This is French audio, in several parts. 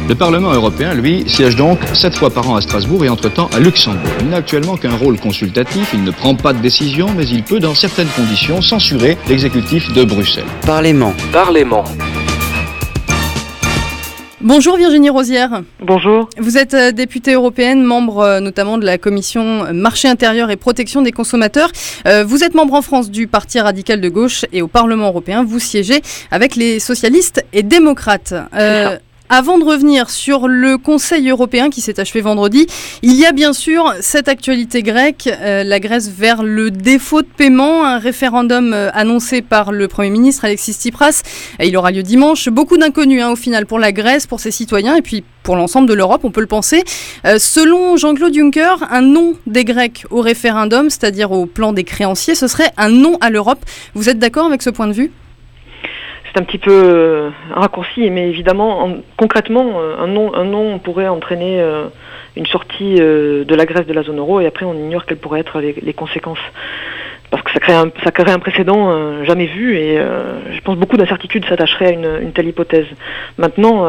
Le Parlement européen, lui, siège donc 7 fois par an à Strasbourg et entre-temps à Luxembourg. Il n'a actuellement qu'un rôle consultatif, il ne prend pas de décision, mais il peut, dans certaines conditions, censurer l'exécutif de Bruxelles. Parlement. Bonjour Virginie Rosière. Bonjour. Vous êtes députée européenne, membre notamment de la commission Marché intérieur et protection des consommateurs. Vous êtes membre en France du Parti radical de gauche et au Parlement européen, vous siégez avec les socialistes et démocrates. Avant de revenir sur le Conseil européen qui s'est achevé vendredi, il y a bien sûr cette actualité grecque, la Grèce vers le défaut de paiement, un référendum annoncé par le Premier ministre Alexis Tsipras. Il aura lieu dimanche. Beaucoup d'inconnus au final pour la Grèce, pour ses citoyens et puis pour l'ensemble de l'Europe, on peut le penser. Selon Jean-Claude Juncker, un non des Grecs au référendum, c'est-à-dire au plan des créanciers, ce serait un non à l'Europe. Vous êtes d'accord avec ce point de vue ? C'est un petit peu raccourci, mais évidemment, concrètement, un non pourrait entraîner une sortie de la Grèce de la zone euro, et après on ignore quelles pourraient être les conséquences. Parce que ça crée un précédent jamais vu, et je pense beaucoup d'incertitudes s'attacheraient à une telle hypothèse. Maintenant,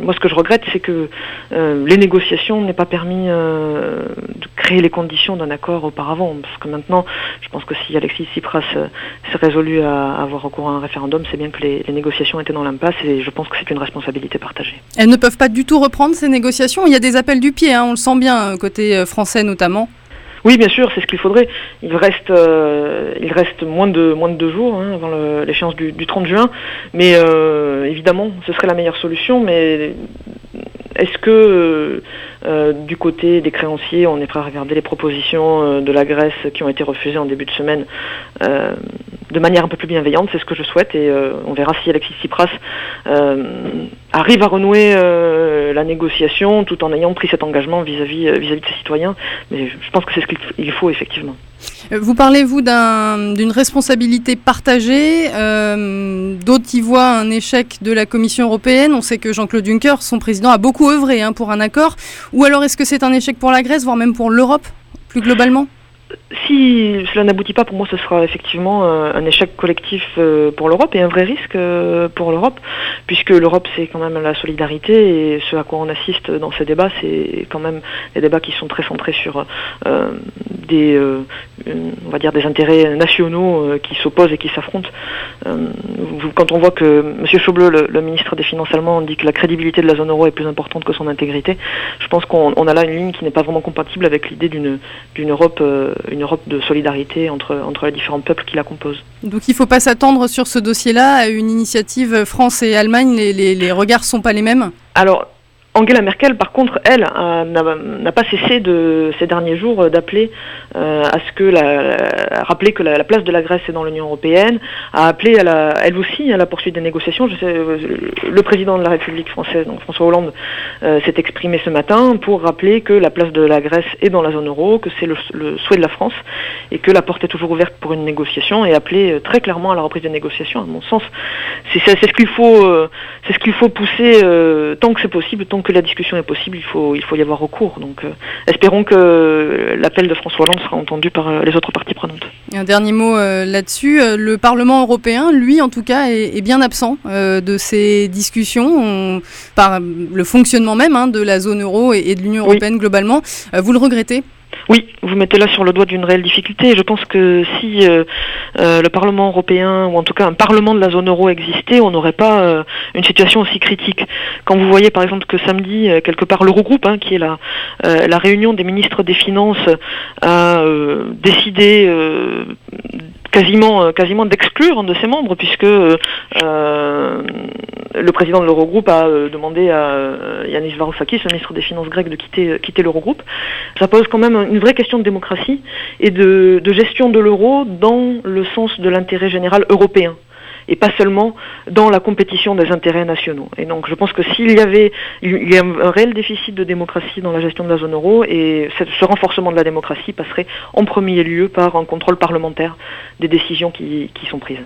moi ce que je regrette, c'est que les négociations n'aient pas permis de créer les conditions d'un accord auparavant. Parce que maintenant, je pense que si Alexis Tsipras s'est résolu à avoir recours à un référendum, c'est bien que les négociations étaient dans l'impasse, et je pense que c'est une responsabilité partagée. Elles ne peuvent pas du tout reprendre ces négociations. Il y a des appels du pied, on le sent bien, côté français notamment. Oui, bien sûr, c'est ce qu'il faudrait. Il reste moins de 2 jours avant l'échéance du 30 juin, mais évidemment, ce serait la meilleure solution. Mais est-ce que du côté des créanciers, on est prêt à regarder les propositions de la Grèce qui ont été refusées en début de semaine de manière un peu plus bienveillante? C'est ce que je souhaite, et on verra si Alexis Tsipras arrive à renouer la négociation tout en ayant pris cet engagement vis-à-vis de ses citoyens. Mais je pense que c'est ce qu'il faut effectivement. Vous parlez, vous, d'une responsabilité partagée. D'autres y voient un échec de la Commission européenne. On sait que Jean-Claude Juncker, son président, a beaucoup œuvré pour un accord. Ou alors est-ce que c'est un échec pour la Grèce, voire même pour l'Europe, plus globalement ? Si cela n'aboutit pas, pour moi, ce sera effectivement un échec collectif pour l'Europe et un vrai risque pour l'Europe, puisque l'Europe, c'est quand même la solidarité, et ce à quoi on assiste dans ces débats, c'est quand même des débats qui sont très centrés sur des intérêts nationaux qui s'opposent et qui s'affrontent. Quand on voit que M. Schäuble, le ministre des Finances allemand, dit que la crédibilité de la zone euro est plus importante que son intégrité, je pense qu'on a là une ligne qui n'est pas vraiment compatible avec l'idée d'une Europe de solidarité entre les différents peuples qui la composent. Donc il ne faut pas s'attendre sur ce dossier-là à une initiative France et Allemagne, les regards ne sont pas les mêmes ? Alors, Angela Merkel, par contre, elle, n'a pas cessé ces derniers jours d'appeler à ce que rappeler que la place de la Grèce est dans l'Union européenne, a appelé elle aussi à la poursuite des négociations. Je sais, le président de la République française, donc François Hollande, s'est exprimé ce matin pour rappeler que la place de la Grèce est dans la zone euro, que c'est le souhait de la France, et que la porte est toujours ouverte pour une négociation, et appeler très clairement à la reprise des négociations. À mon sens, c'est ce qu'il faut pousser tant que c'est possible, tant que la discussion est possible, il faut y avoir recours. Donc espérons que l'appel de François Hollande sera entendu par les autres parties prenantes. Et un dernier mot là-dessus, le Parlement européen, lui en tout cas, est bien absent de ces discussions, par le fonctionnement même de la zone euro et de l'Union européenne globalement. Vous le regrettez ? Oui, vous mettez là sur le doigt d'une réelle difficulté. Je pense que si le Parlement européen, ou en tout cas un Parlement de la zone euro existait, on n'aurait pas une situation aussi critique. Quand vous voyez par exemple que samedi, quelque part, l'Eurogroupe, qui est la réunion des ministres des Finances, a décidé quasiment d'exclure un de ses membres, puisque le président de l'Eurogroupe a demandé à Yanis Varoufakis, le ministre des Finances grec, de quitter l'Eurogroupe. Ça pose quand même une vraie question de démocratie et de gestion de l'euro dans le sens de l'intérêt général européen, et pas seulement dans la compétition des intérêts nationaux. Et donc je pense que il y a un réel déficit de démocratie dans la gestion de la zone euro, et ce renforcement de la démocratie passerait en premier lieu par un contrôle parlementaire des décisions qui sont prises.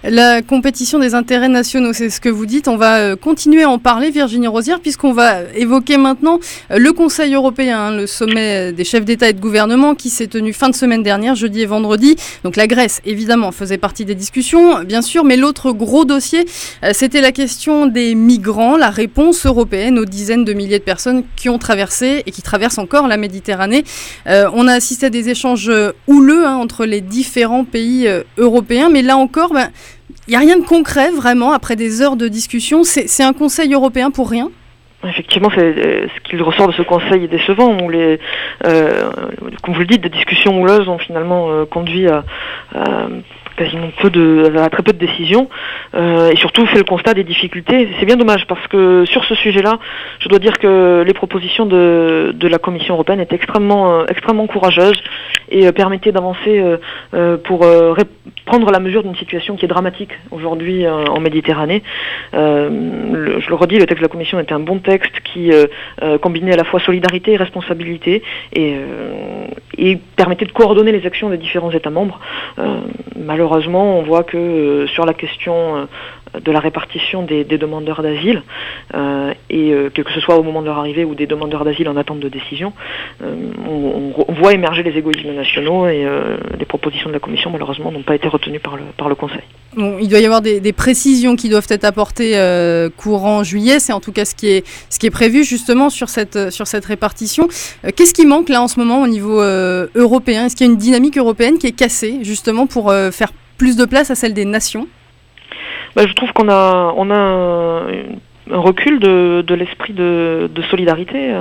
La compétition des intérêts nationaux, c'est ce que vous dites. On va continuer à en parler, Virginie Rosière, puisqu'on va évoquer maintenant le Conseil européen, le sommet des chefs d'État et de gouvernement qui s'est tenu fin de semaine dernière, jeudi et vendredi. Donc la Grèce, évidemment, faisait partie des discussions, bien sûr, mais l'autre gros dossier, c'était la question des migrants, la réponse européenne aux dizaines de milliers de personnes qui ont traversé et qui traversent encore la Méditerranée. On a assisté à des échanges houleux entre les différents pays européens, mais là encore, il n'y a rien de concret, vraiment, après des heures de discussion. C'est un Conseil européen pour rien ? Effectivement, c'est ce qu'il ressort de ce Conseil est décevant, où comme vous le dites, des discussions houleuses ont finalement conduit à quasiment très peu de décisions, et surtout fait le constat des difficultés. C'est bien dommage parce que sur ce sujet-là, je dois dire que les propositions de la Commission européenne étaient extrêmement courageuses et permettaient d'avancer pour prendre la mesure d'une situation qui est dramatique aujourd'hui en Méditerranée. Je le redis, le texte de la Commission était un bon texte qui combinait à la fois solidarité et responsabilité et permettait de coordonner les actions des différents États membres. Malheureusement, on voit que sur la question de la répartition des demandeurs d'asile, et que ce soit au moment de leur arrivée ou des demandeurs d'asile en attente de décision, on voit émerger les égoïsmes nationaux et les propositions de la Commission, malheureusement, n'ont pas été retenues par le Conseil. Bon, il doit y avoir des précisions qui doivent être apportées courant juillet, c'est en tout cas ce qui est prévu justement sur cette répartition. Qu'est-ce qui manque là en ce moment au niveau européen ? Est-ce qu'il y a une dynamique européenne qui est cassée justement pour faire plus de place à celle des nations ? Je trouve qu'on a un recul de l'esprit de solidarité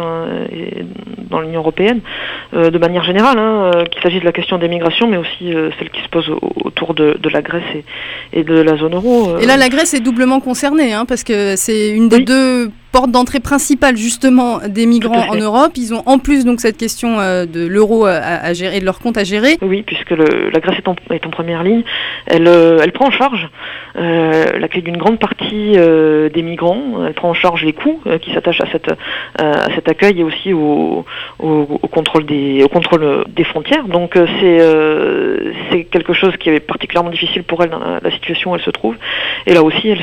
dans l'Union européenne, de manière générale, qu'il s'agisse de la question des migrations, mais aussi celle qui se pose autour de la Grèce et de la zone euro. Et là, la Grèce est doublement concernée, parce que c'est une des deux portes d'entrée principale justement des migrants en Europe. Ils ont en plus donc cette question de l'euro à gérer, de leur compte à gérer. Oui, puisque la Grèce est en première ligne. Elle prend en charge la clé d'une grande partie des migrants. Elle prend en charge les coûts qui s'attachent à cet accueil et aussi au contrôle des frontières. Donc c'est quelque chose qui est particulièrement difficile pour elle dans la situation où elle se trouve. Et là aussi, elle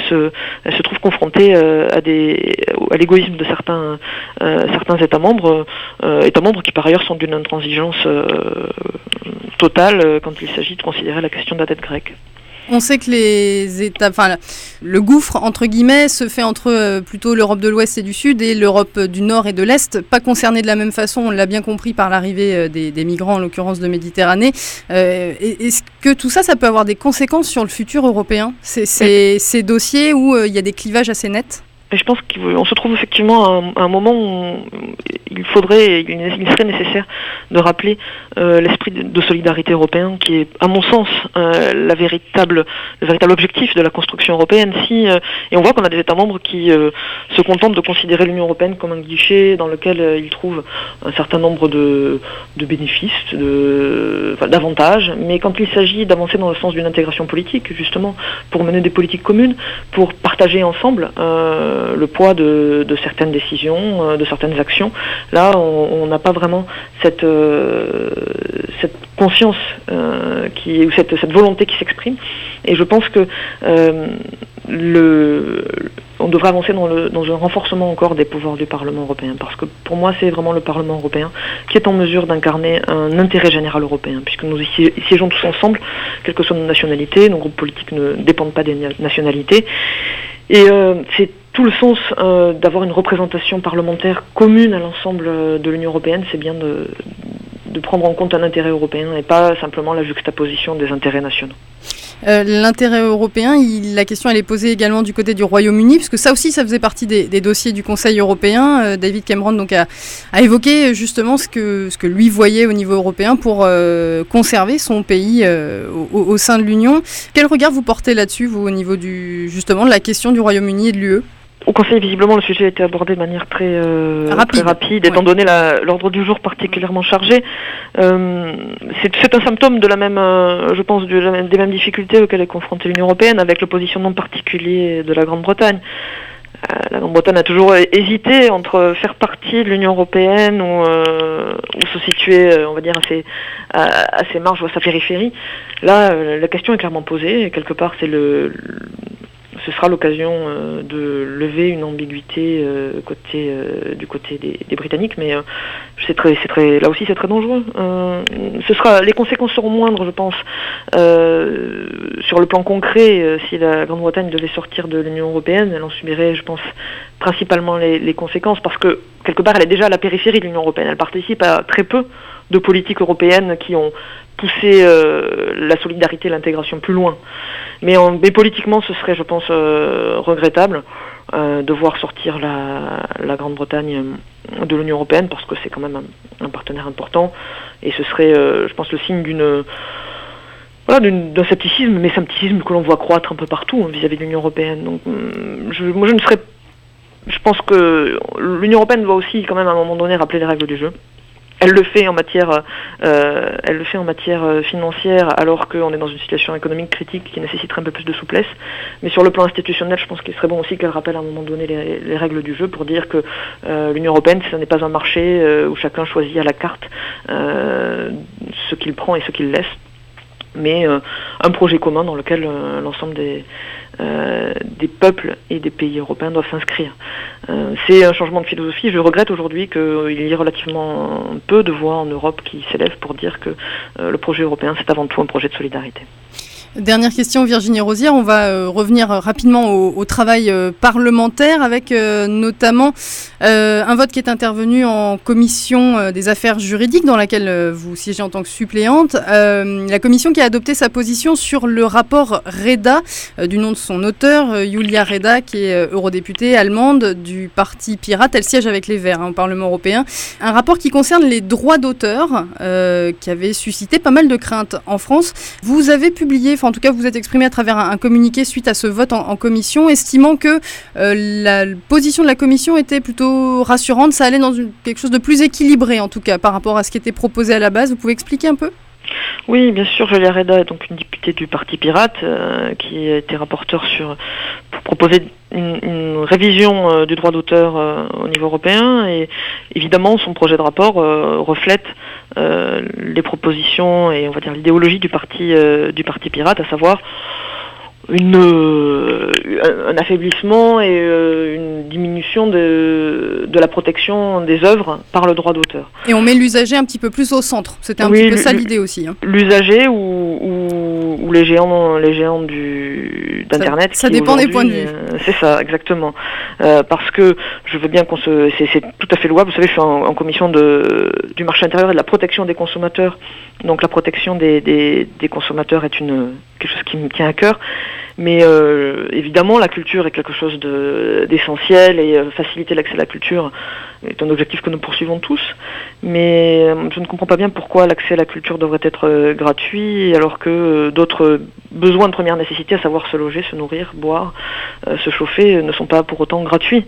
se trouve confrontée à l'égoïsme de certains États membres qui par ailleurs sont d'une intransigeance totale quand il s'agit de considérer la question de la dette grecque. On sait que le gouffre, entre guillemets, se fait entre plutôt l'Europe de l'Ouest et du Sud et l'Europe du Nord et de l'Est, pas concernée de la même façon, on l'a bien compris par l'arrivée des migrants, en l'occurrence de Méditerranée. Est-ce que tout ça, ça peut avoir des conséquences sur le futur européen ? Ces dossiers où il y a des clivages assez nets ? Et je pense qu'on se trouve effectivement à un moment où il serait nécessaire de rappeler l'esprit de solidarité européen qui est, à mon sens, le véritable objectif de la construction européenne. Et on voit qu'on a des États membres qui se contentent de considérer l'Union européenne comme un guichet dans lequel ils trouvent un certain nombre de bénéfices, d'avantages, mais quand il s'agit d'avancer dans le sens d'une intégration politique, justement, pour mener des politiques communes, pour partager ensemble le poids de certaines décisions, de certaines actions. Là, on n'a pas vraiment cette conscience ou cette volonté qui s'exprime. Et je pense que on devrait avancer dans un renforcement encore des pouvoirs du Parlement européen, parce que pour moi, c'est vraiment le Parlement européen qui est en mesure d'incarner un intérêt général européen, puisque nous y siégeons tous ensemble, quelle que soit nos nationalités, nos groupes politiques ne dépendent pas des nationalités. Et c'est tout le sens d'avoir une représentation parlementaire commune à l'ensemble de l'Union européenne, c'est bien de prendre en compte un intérêt européen et pas simplement la juxtaposition des intérêts nationaux. L'intérêt européen, la question elle est posée également du côté du Royaume-Uni, parce que ça aussi ça faisait partie des dossiers du Conseil européen. David Cameron donc a évoqué justement ce que lui voyait au niveau européen pour conserver son pays au sein de l'Union. Quel regard vous portez là-dessus, vous, au niveau justement de la question du Royaume-Uni et de l'UE ? Au Conseil, visiblement, le sujet a été abordé de manière très rapide, étant donné l'ordre du jour particulièrement chargé. C'est un symptôme de la même, je pense, des mêmes difficultés auxquelles est confrontée l'Union européenne, avec le positionnement particulier de la Grande-Bretagne. La Grande-Bretagne a toujours hésité entre faire partie de l'Union européenne ou se situer, on va dire, à ses marges ou à sa périphérie. Là, la question est clairement posée, et quelque part, ce sera l'occasion de lever une ambiguïté du côté des Britanniques, mais là aussi c'est très dangereux. Les conséquences seront moindres, je pense, sur le plan concret. Si la Grande-Bretagne devait sortir de l'Union européenne, elle en subirait, je pense, principalement les conséquences, parce que quelque part elle est déjà à la périphérie de l'Union européenne. Elle participe à très peu de politiques européennes qui ont poussé la solidarité et l'intégration plus loin. Mais politiquement, ce serait, je pense, regrettable de voir sortir la Grande-Bretagne de l'Union européenne, parce que c'est quand même un partenaire important, et ce serait, je pense, le signe d'un scepticisme, mais scepticisme que l'on voit croître un peu partout vis-à-vis de l'Union européenne. Donc, je pense que l'Union européenne doit aussi, quand même, à un moment donné, rappeler les règles du jeu. Elle le fait en matière financière, alors qu'on est dans une situation économique critique qui nécessiterait un peu plus de souplesse. Mais sur le plan institutionnel, je pense qu'il serait bon aussi qu'elle rappelle à un moment donné les règles du jeu, pour dire que l'Union européenne, ce n'est pas un marché où chacun choisit à la carte ce qu'il prend et ce qu'il laisse, mais un projet commun dans lequel l'ensemble des peuples et des pays européens doivent s'inscrire. C'est un changement de philosophie. Je regrette aujourd'hui qu'il y ait relativement peu de voix en Europe qui s'élèvent pour dire que le projet européen, c'est avant tout un projet de solidarité. Dernière question, Virginie Rosière. On va revenir rapidement au travail parlementaire, avec notamment un vote qui est intervenu en commission des affaires juridiques, dans laquelle vous siégez en tant que suppléante. La commission qui a adopté sa position sur le rapport Reda, du nom de son auteur, Julia Reda, qui est eurodéputée allemande du Parti Pirate. Elle siège avec les Verts au Parlement européen. Un rapport qui concerne les droits d'auteur, qui avait suscité pas mal de craintes en France. Vous avez publié, en tout cas, vous vous êtes exprimé à travers un communiqué suite à ce vote en commission, estimant que la position de la commission était plutôt rassurante. Ça allait dans quelque chose de plus équilibré, en tout cas, par rapport à ce qui était proposé à la base. Vous pouvez expliquer un peu ? Oui, bien sûr. Julia Reda est donc une députée du Parti Pirate qui a été rapporteure pour proposer une révision du droit d'auteur au niveau européen, et évidemment son projet de rapport reflète les propositions et, on va dire, l'idéologie du Parti Pirate, à savoir un affaiblissement et une diminution de la protection des œuvres par le droit d'auteur. Et on met l'usager un petit peu plus au centre. C'était un petit peu ça l'idée aussi. L'usager ou les géants d'Internet. Ça dépend des points de vue. C'est ça, exactement. Parce que je veux bien c'est tout à fait louable. Vous savez, je suis en commission du marché intérieur et de la protection des consommateurs. Donc la protection des consommateurs est quelque chose qui me tient à cœur. Mais évidemment, la culture est quelque chose d'essentiel, et faciliter l'accès à la culture est un objectif que nous poursuivons tous. Mais je ne comprends pas bien pourquoi l'accès à la culture devrait être gratuit, alors que d'autres besoins de première nécessité, à savoir se loger, se nourrir, boire, se chauffer, ne sont pas pour autant gratuits.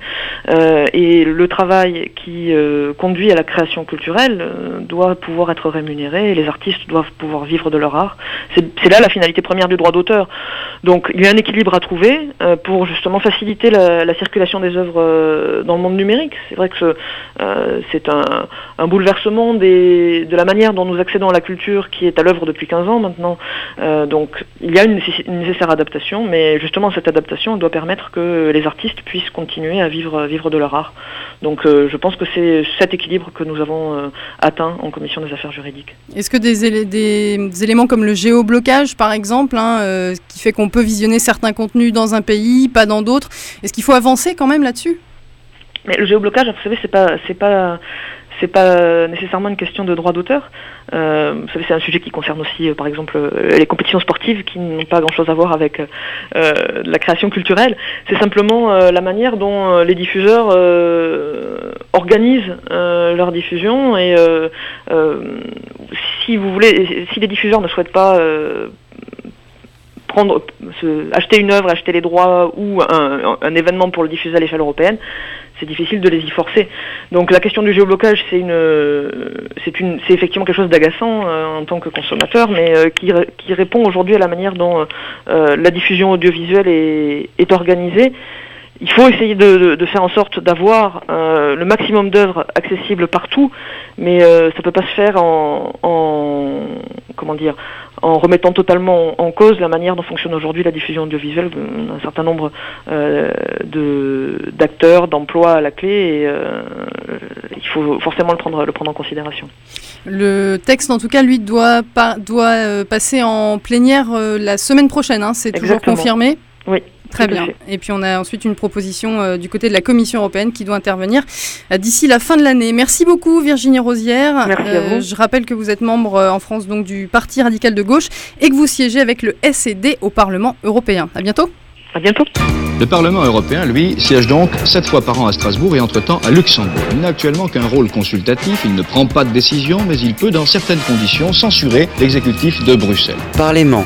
Et le travail qui conduit à la création culturelle doit pouvoir être rémunéré, et les artistes doivent pouvoir vivre de leur art. C'est là la finalité première du droit d'auteur. Donc il y a un équilibre à trouver pour justement faciliter la circulation des œuvres dans le monde numérique. C'est vrai que c'est un bouleversement de la manière dont nous accédons à la culture, qui est à l'œuvre depuis 15 ans maintenant. Donc il y a une nécessaire adaptation, mais justement cette adaptation doit permettre que les artistes puissent continuer à vivre de leur art. Donc je pense que c'est cet équilibre que nous avons atteint en commission des affaires juridiques. Est-ce que des éléments comme le géoblocage, par exemple, qui fait qu'on peut visionner certains contenus dans un pays, pas dans d'autres, est-ce qu'il faut avancer quand même là-dessus ? Mais le géoblocage, vous savez, c'est pas nécessairement une question de droit d'auteur. Vous savez, c'est un sujet qui concerne aussi, par exemple, les compétitions sportives, qui n'ont pas grand-chose à voir avec la création culturelle. C'est simplement la manière dont les diffuseurs organisent leur diffusion, et si les diffuseurs ne souhaitent pas acheter une œuvre, acheter les droits ou un événement pour le diffuser à l'échelle européenne, c'est difficile de les y forcer. Donc la question du géoblocage, c'est effectivement quelque chose d'agaçant en tant que consommateur, mais qui répond aujourd'hui à la manière dont la diffusion audiovisuelle est organisée. Il faut essayer de faire en sorte d'avoir le maximum d'œuvres accessibles partout, mais ça peut pas se faire en remettant totalement en cause la manière dont fonctionne aujourd'hui la diffusion audiovisuelle. On a un certain nombre d'acteurs, d'emplois à la clé, et il faut forcément le prendre en considération. Le texte, en tout cas, lui, doit passer en plénière la semaine prochaine, hein, c'est toujours confirmé ? Oui. Très bien. Et puis on a ensuite une proposition du côté de la Commission européenne qui doit intervenir d'ici la fin de l'année. Merci beaucoup Virginie Rosière. Merci à vous. Je rappelle que vous êtes membre en France donc du Parti radical de gauche et que vous siégez avec le SED au Parlement européen. À bientôt. À bientôt. Le Parlement européen, lui, siège donc 7 fois par an à Strasbourg et entre-temps à Luxembourg. Il n'a actuellement qu'un rôle consultatif, il ne prend pas de décision, mais il peut, dans certaines conditions, censurer l'exécutif de Bruxelles. Parlement.